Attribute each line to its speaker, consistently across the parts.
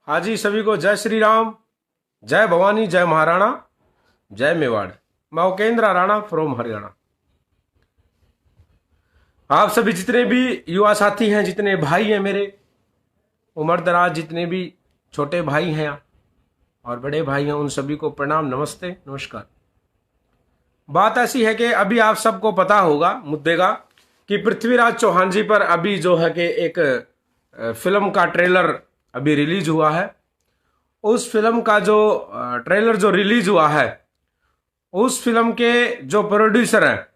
Speaker 1: हाँ जी, सभी को जय श्री राम, जय भवानी, जय महाराणा, जय मेवाड़। मैं उकेंद्र राणा फ्रॉम हरियाणा। आप सभी जितने भी युवा साथी हैं, जितने भाई हैं मेरे उम्र दराज, जितने भी छोटे भाई हैं और बड़े भाई हैं, उन सभी को प्रणाम, नमस्ते, नमस्कार। बात ऐसी है कि अभी आप सबको पता होगा मुद्दे का कि पृथ्वीराज चौहान जी पर अभी जो है कि एक फिल्म का ट्रेलर अभी रिलीज हुआ है। उस फिल्म का जो ट्रेलर जो रिलीज हुआ है, उस फिल्म के जो प्रोड्यूसर हैं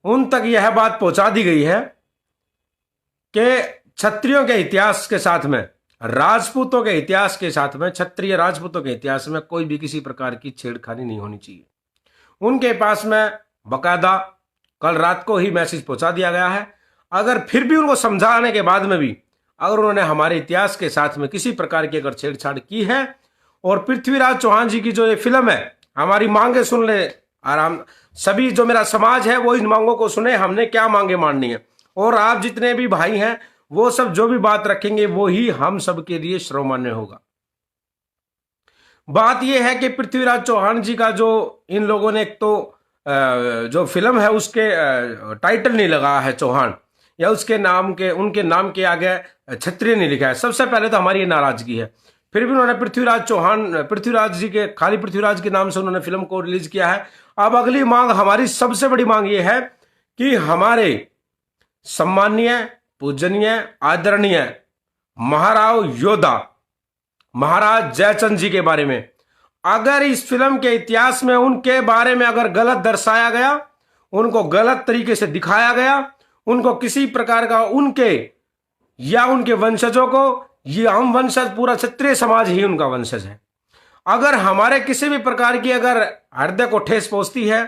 Speaker 1: उन तक यह बात पहुंचा दी गई है कि क्षत्रियों के इतिहास के साथ में, राजपूतों के इतिहास के साथ में, क्षत्रिय राजपूतों के इतिहास में कोई भी किसी प्रकार की छेड़खानी नहीं होनी चाहिए। उनके पास में बकायदा कल रात को ही मैसेज पहुंचा दिया गया है। अगर फिर भी उनको समझाने के बाद में भी अगर उन्होंने हमारे इतिहास के साथ में किसी प्रकार की अगर छेड़छाड़ की है और पृथ्वीराज चौहान जी की जो ये फिल्म है, हमारी मांगे सुन ले आराम, सभी जो मेरा समाज है वो इन मांगों को सुने, हमने क्या मांगे माननी है, और आप जितने भी भाई हैं वो सब जो भी बात रखेंगे वो ही हम सबके लिए श्रोमान्य होगा। बात यह है कि पृथ्वीराज चौहान जी का जो इन लोगों ने, एक तो जो फिल्म है उसके टाइटल नहीं लगा है चौहान, या उसके नाम के, उनके नाम के आगे क्षत्रिय नहीं लिखा है। सबसे पहले तो हमारी ये नाराजगी है। फिर भी उन्होंने पृथ्वीराज जी के, खाली पृथ्वीराज के नाम से उन्होंने फिल्म को रिलीज किया है। अब अगली मांग, हमारी सबसे बड़ी मांग ये है कि हमारे सम्माननीय, पूजनीय, आदरणीय महाराव योद्धा महाराज जयचंद जी के बारे में, अगर इस फिल्म के इतिहास में उनके बारे में अगर गलत दर्शाया गया, उनको गलत तरीके से दिखाया गया, उनको किसी प्रकार का उनके या उनके वंशजों को, ये हम वंशज, पूरा क्षत्रिय समाज ही उनका वंशज है, अगर हमारे किसी भी प्रकार की अगर हृदय को ठेस पहुंचती है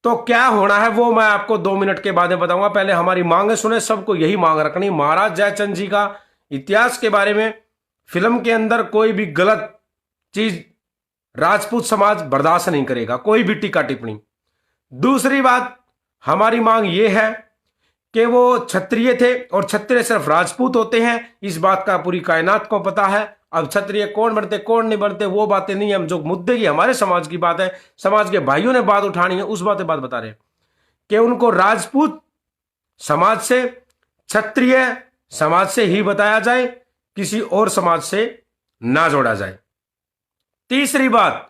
Speaker 1: तो क्या होना है वो मैं आपको 2 मिनट के बाद में बताऊंगा। पहले हमारी मांगे सुने, सबको यही मांग रखनी, महाराज जयचंद जी का इतिहास के बारे में फिल्म के अंदर कोई भी गलत चीज राजपूत समाज बर्दाश्त नहीं करेगा, कोई भी टीका टिप्पणी। दूसरी बात, हमारी मांग यह है कि वो क्षत्रिय थे और क्षत्रिय सिर्फ राजपूत होते हैं, इस बात का पूरी कायनात को पता है। अब क्षत्रिय कौन बनते कौन नहीं बनते वो बातें नहीं, हम जो मुद्दे की हमारे समाज की बात है, समाज के भाइयों ने बात उठानी है, उस बात बता रहे हैं कि उनको राजपूत समाज से, क्षत्रिय समाज से ही बताया जाए, किसी और समाज से ना जोड़ा जाए। तीसरी बात,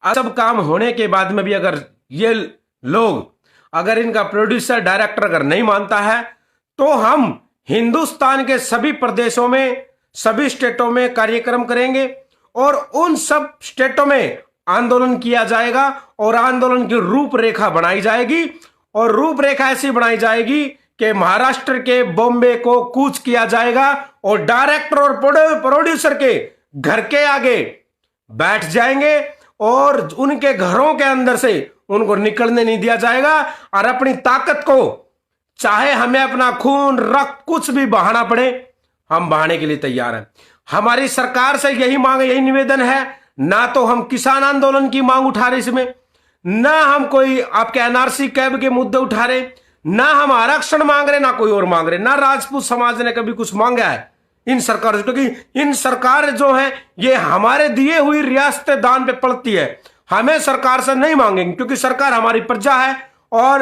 Speaker 1: सब काम होने के बाद में भी अगर ये लोग, अगर इनका प्रोड्यूसर डायरेक्टर अगर नहीं मानता है तो हम हिंदुस्तान के सभी प्रदेशों में, सभी स्टेटों में कार्यक्रम करेंगे और उन सब स्टेटों में आंदोलन किया जाएगा और आंदोलन की रूपरेखा बनाई जाएगी। और रूपरेखा ऐसी बनाई जाएगी कि महाराष्ट्र के बॉम्बे को कूच किया जाएगा और डायरेक्टर और प्रोड्यूसर के घर के आगे बैठ जाएंगे और उनके घरों के अंदर से उनको निकलने नहीं दिया जाएगा। और अपनी ताकत को, चाहे हमें अपना खून, रक्त, कुछ भी बहाना पड़े, हम बहाने के लिए तैयार हैं। हमारी सरकार से यही मांग, यही निवेदन है। ना तो हम किसान आंदोलन की मांग उठा रहे इसमें, ना हम कोई आपके एनआरसी कैब के मुद्दे उठा रहे, ना हम आरक्षण मांग रहे, ना कोई और मांग रहे, ना राजपूत समाज ने कभी कुछ मांगा है इन सरकार से, क्योंकि इन सरकार जो है ये हमारे दिए हुई रियासत दान पे पड़ती है। हमें सरकार से नहीं मांगेंगे क्योंकि सरकार हमारी प्रजा है और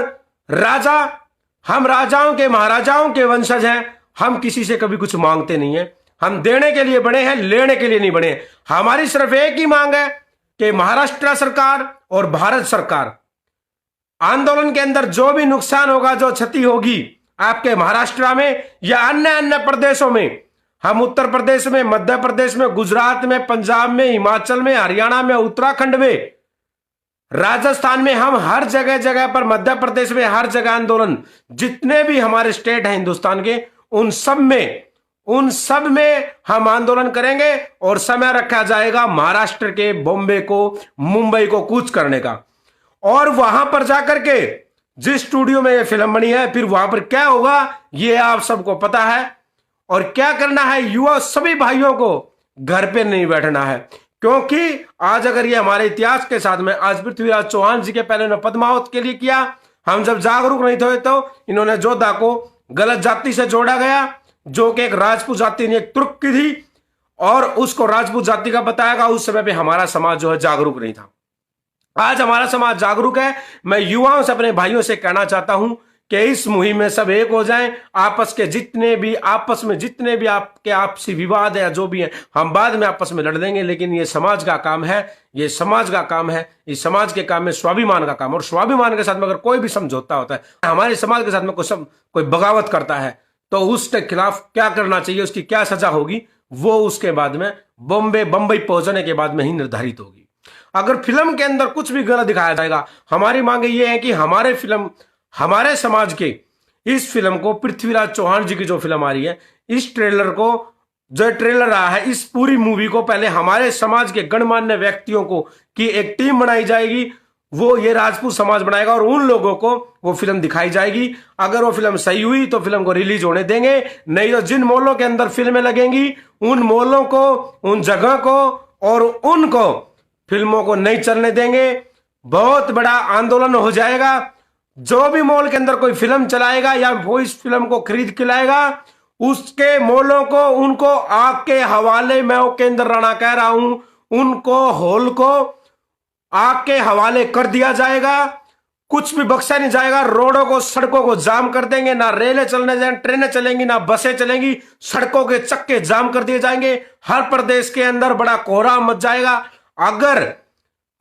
Speaker 1: राजा, हम राजाओं के, महाराजाओं के वंशज हैं। हम किसी से कभी कुछ मांगते नहीं है, हम देने के लिए बने हैं, लेने के लिए नहीं बने। हमारी सिर्फ एक ही मांग है कि महाराष्ट्र सरकार और भारत सरकार आंदोलन के अंदर जो भी नुकसान होगा, जो क्षति होगी आपके महाराष्ट्र में या अन्य प्रदेशों में, हम उत्तर प्रदेश में, मध्य प्रदेश में, गुजरात में, पंजाब में, हिमाचल में, हरियाणा में, उत्तराखंड में, राजस्थान में, हम हर जगह जगह पर, मध्य प्रदेश में, हर जगह आंदोलन, जितने भी हमारे स्टेट हैं हिंदुस्तान के, उन सब में हम आंदोलन करेंगे और समय रखा जाएगा महाराष्ट्र के बॉम्बे को, मुंबई को कूच करने का। और वहां पर जाकर के जिस स्टूडियो में यह फिल्म बनी है, फिर वहां पर क्या होगा ये आप सबको पता है। और क्या करना है, युवा सभी भाइयों को घर पे नहीं बैठना है, क्योंकि आज अगर ये हमारे इतिहास के साथ में, आज पृथ्वीराज चौहान जी के पहले उन्होंने पद्मावत के लिए किया, हम जब जागरूक नहीं थे तो इन्होंने जोधा को गलत जाति से जोड़ा गया, जो कि एक राजपूत जाति ने एक तुर्क की थी, और उसको राजपूत जाति का बताया गया। उस समय पे हमारा समाज जो है जागरूक नहीं था। आज हमारा समाज जागरूक है। मैं युवाओं से, अपने भाइयों से कहना चाहता हूं कि इस मुहिम में सब एक हो जाएं। आपस में जितने भी आपके आपसी विवाद है या जो भी है, हम बाद में आपस में लड़ लेंगे, लेकिन ये समाज का काम है, ये समाज का काम है। इस समाज के काम में स्वाभिमान का काम, और स्वाभिमान के साथ में अगर कोई भी समझौता होता है, हमारे समाज के साथ में कोई बगावत करता है, तो उसके खिलाफ क्या करना चाहिए, उसकी क्या सजा होगी, वो उसके बाद में बंबई पहुंचने के बाद में ही निर्धारित होगी। अगर फिल्म के अंदर कुछ भी गलत दिखाया जाएगा, हमारी मांग ये है कि हमारे समाज के इस फिल्म को, पृथ्वीराज चौहान जी की जो फिल्म आ रही है, इस ट्रेलर को, जो ट्रेलर रहा है, इस पूरी मूवी को पहले हमारे समाज के गणमान्य व्यक्तियों को की एक टीम बनाई जाएगी, वो ये राजपूत समाज बनाएगा, और उन लोगों को वो फिल्म दिखाई जाएगी। अगर वो फिल्म सही हुई तो फिल्म को रिलीज होने देंगे, नहीं तो जिन मॉलों के अंदर फिल्में लगेंगी, उन मॉलों को, उन जगह को और उनको फिल्मों को नहीं चलने देंगे। बहुत बड़ा आंदोलन हो जाएगा। जो भी मॉल के अंदर कोई फिल्म चलाएगा या वो इस फिल्म को खरीद के लाएगा, उसके मॉलों को, उनको आग के हवाले, मैं वो केंद्र राणा कह रहा हूं, उनको हॉल को आग के हवाले कर दिया जाएगा। कुछ भी बख्शा नहीं जाएगा। रोडों को, सड़कों को जाम कर देंगे, ना रेलें चलने जाएंगी, ट्रेनें चलेंगी, ना बसें चलेंगी, सड़कों के चक्के जाम कर दिए जाएंगे। हर प्रदेश के अंदर बड़ा कोहराम मच जाएगा।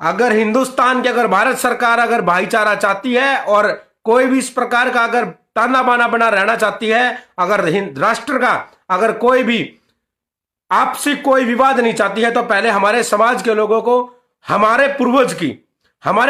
Speaker 1: अगर हिंदुस्तान की, अगर भारत सरकार अगर भाईचारा चाहती है और कोई भी इस प्रकार का अगर ताना बाना बना रहना चाहती है, अगर राष्ट्र का अगर कोई भी आपसी कोई विवाद नहीं चाहती है, तो पहले हमारे समाज के लोगों को, हमारे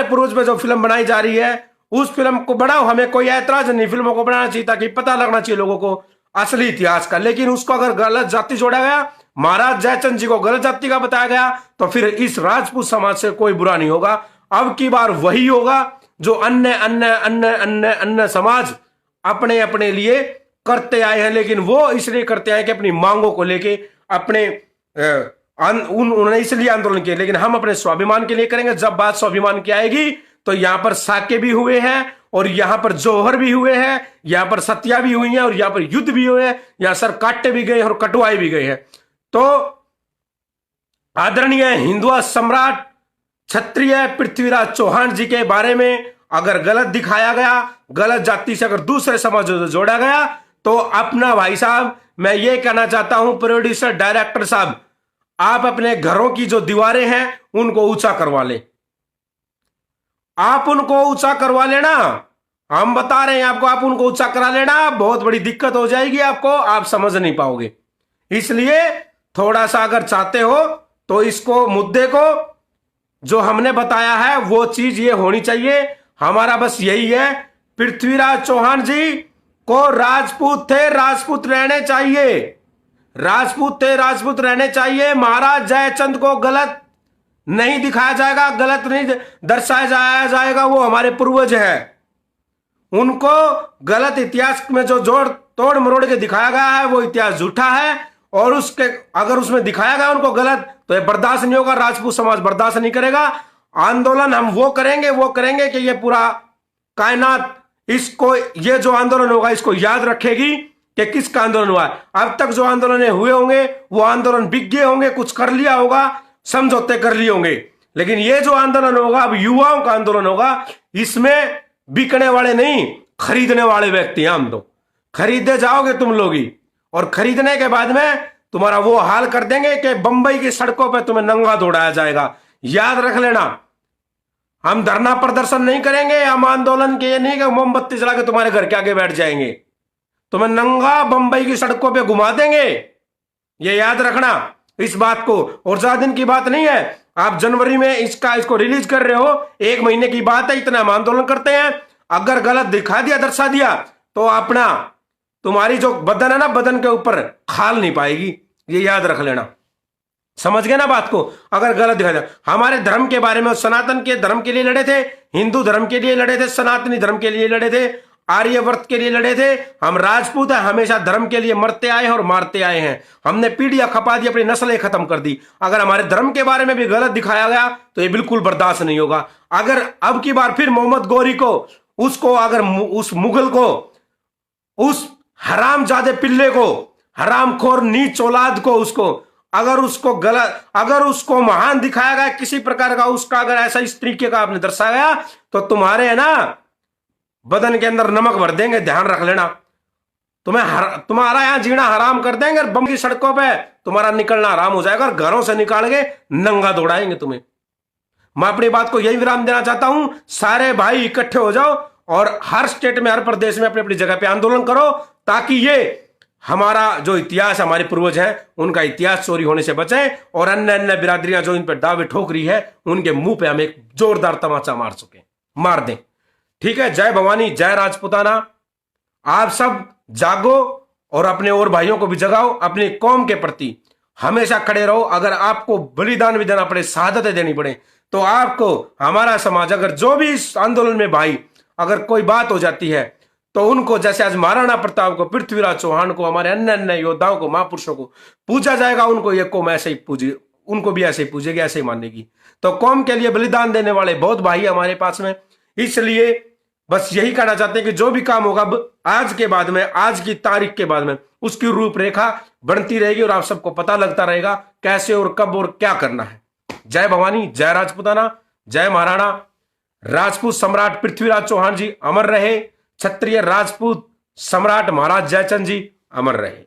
Speaker 1: पूर्वज में जो फिल्म बनाई जा रही है, उस फिल्म को बढ़ाओ। हमें कोई ऐतराज नहीं, फिल्मों को बनाना चाहिए ताकि पता लगना चाहिए लोगों को असली इतिहास का। लेकिन उसको अगर गलत जाति जोड़ा गया, महाराज जयचंद जी को गलत जाति का बताया गया, तो फिर इस राजपूत समाज से कोई बुरा नहीं होगा। अब की बार वही होगा जो अन्य समाज अपने अपने लिए करते आए हैं, लेकिन वो इसलिए करते आए कि अपनी मांगों को लेके, अपने उन्होंने इसलिए आंदोलन किए, लेकिन हम अपने स्वाभिमान के लिए करेंगे। जब बात स्वाभिमान की आएगी तो यहां पर साके भी हुए हैं, और यहां पर जौहर भी हुए हैं, यहां पर सत्या भी हुई है, और यहां पर युद्ध भी हुए हैं, यहां सर काटे भी गए और कटवाए भी गए हैं। तो आदरणीय हिंदुआ सम्राट क्षत्रिय पृथ्वीराज चौहान जी के बारे में अगर गलत दिखाया गया, गलत जाति से अगर दूसरे समाज से जोड़ा गया, तो अपना भाई साहब, मैं ये कहना चाहता हूं, प्रोड्यूसर डायरेक्टर साहब, आप अपने घरों की जो दीवारें हैं उनको ऊंचा करवा ले। आप उनको ऊंचा करवा लेना, हम बता रहे हैं आपको, आप उनको ऊंचा करा लेना। बहुत बड़ी दिक्कत हो जाएगी आपको, आप समझ नहीं पाओगे। इसलिए थोड़ा सा अगर चाहते हो तो इसको, मुद्दे को जो हमने बताया है वो चीज ये होनी चाहिए। हमारा बस यही है, पृथ्वीराज चौहान जी को राजपूत थे, राजपूत रहने चाहिए, राजपूत थे, राजपूत रहने चाहिए। महाराज जयचंद को गलत नहीं दिखाया जाएगा, गलत नहीं दर्शाया जाएगा, वो हमारे पूर्वज हैं। उनको गलत इतिहास में जो जोड़ तोड़ मरोड़ के दिखाया गया है, वो इतिहास झूठा है, और उसके अगर उसमें दिखाया गया उनको गलत, तो ये बर्दाश्त नहीं होगा, राजपूत समाज बर्दाश्त नहीं करेगा। आंदोलन हम वो करेंगे कि ये पूरा कायनात इसको, ये जो आंदोलन होगा इसको याद रखेगी कि किसका आंदोलन हुआ है। अब तक जो आंदोलन हुए होंगे वो आंदोलन बिक गए होंगे, कुछ कर लिया होगा, समझौते कर लिए होंगे, लेकिन ये जो आंदोलन होगा अब युवाओं का आंदोलन होगा। इसमें बिकने वाले नहीं, खरीदने वाले व्यक्ति हैं हम। तो खरीदे जाओगे तुम लोग ही, और खरीदने के बाद में तुम्हारा वो हाल कर देंगे कि बंबई की सड़कों पर तुम्हें नंगा दौड़ाया जाएगा। याद रख लेना, हम धरना प्रदर्शन नहीं करेंगे, हम आंदोलन के ये नहीं कि मोमबत्ती जला के तुम्हारे घर के आगे बैठ जाएंगे, तुम्हें नंगा बंबई की सड़कों पे घुमा देंगे। ये याद रखना इस बात को। और ज्यादा दिन की बात नहीं है, आप जनवरी में इसको रिलीज कर रहे हो, 1 महीने की बात है, इतना हम आंदोलन करते हैं। अगर गलत दिखा दिया, दर्शा दिया, तो अपना तुम्हारी जो बदन है ना, बदन के ऊपर खाल नहीं पाएगी, ये याद रख लेना। समझ गए ना बात को। अगर गलत दिखा दिया, हमारे धर्म के बारे में, सनातन के धर्म के लिए लड़े थे, हिंदू धर्म के लिए लड़े थे, सनातनी धर्म के लिए लड़े थे, आर्यवर्त के लिए लड़े थे। हम राजपूत हैं, हमेशा धर्म के लिए मरते आए हैं और मारते आए हैं। हमने पीढ़ियां खपा दी, अपनी नस्लें खत्म कर दी। अगर हमारे धर्म के बारे में भी गलत दिखाया गया तो ये बिल्कुल बर्दाश्त नहीं होगा। अगर अब की बार फिर मोहम्मद गौरी को, उसको, अगर उस मुगल को, उस हरामजादे पिल्ले को हरामखोर नीच औलाद को, उसको अगर उसको महान दिखाया गया किसी प्रकार का, उसका अगर ऐसा इस तरीके का आपने दर्शाया तो तुम्हारे है ना बदन के अंदर नमक भर देंगे, ध्यान रख लेना। तुम्हारा यहां जीना हराम कर देंगे, बम की सड़कों पे तुम्हारा निकलना हराम हो जाएगा, और घरों से निकाल के नंगा दौड़ाएंगे तुम्हें। मैं अपनी बात को यही विराम देना चाहता हूं। सारे भाई इकट्ठे हो जाओ और हर स्टेट में, हर प्रदेश में अपनी अपनी जगह पे आंदोलन करो, ताकि ये हमारा जो इतिहास, हमारे पूर्वज हैं, उनका इतिहास चोरी होने से बचे, और अन्य अन्य बिरादरियां जो इन पर दावे ठोक रही है, उनके मुंह पे हम एक जोरदार तमाचा मार दें। ठीक है। जय भवानी, जय राजपुताना। आप सब जागो और अपने और भाइयों को भी जगाओ, अपनी कौम के प्रति हमेशा खड़े रहो। अगर आपको बलिदान भी देना पड़े, शहादतें देनी पड़े, तो आपको हमारा समाज, अगर जो भी इस आंदोलन में भाई अगर कोई बात हो जाती है, तो उनको जैसे आज महाराणा प्रताप को, पृथ्वीराज चौहान को, हमारे अन्य अन्य योद्धाओं को, महापुरुषों को पूजा जाएगा, उनको ये कौम ऐसे ही पूजे, उनको भी ऐसे ही पूजेगी, ऐसे ही मानेगी। तो कौम के लिए बलिदान देने वाले बहुत भाई हमारे पास में, इसलिए बस यही कहना चाहते हैं कि जो भी काम होगा आज के बाद में, आज की तारीख के बाद में, उसकी रूपरेखा बनती रहेगी और आप सबको पता लगता रहेगा कैसे और कब और क्या करना है। जय भवानी, जय राजपुताना, जय महाराणा। राजपूत सम्राट पृथ्वीराज चौहान जी अमर रहे। क्षत्रिय राजपूत सम्राट महाराज जयचंद जी अमर रहे।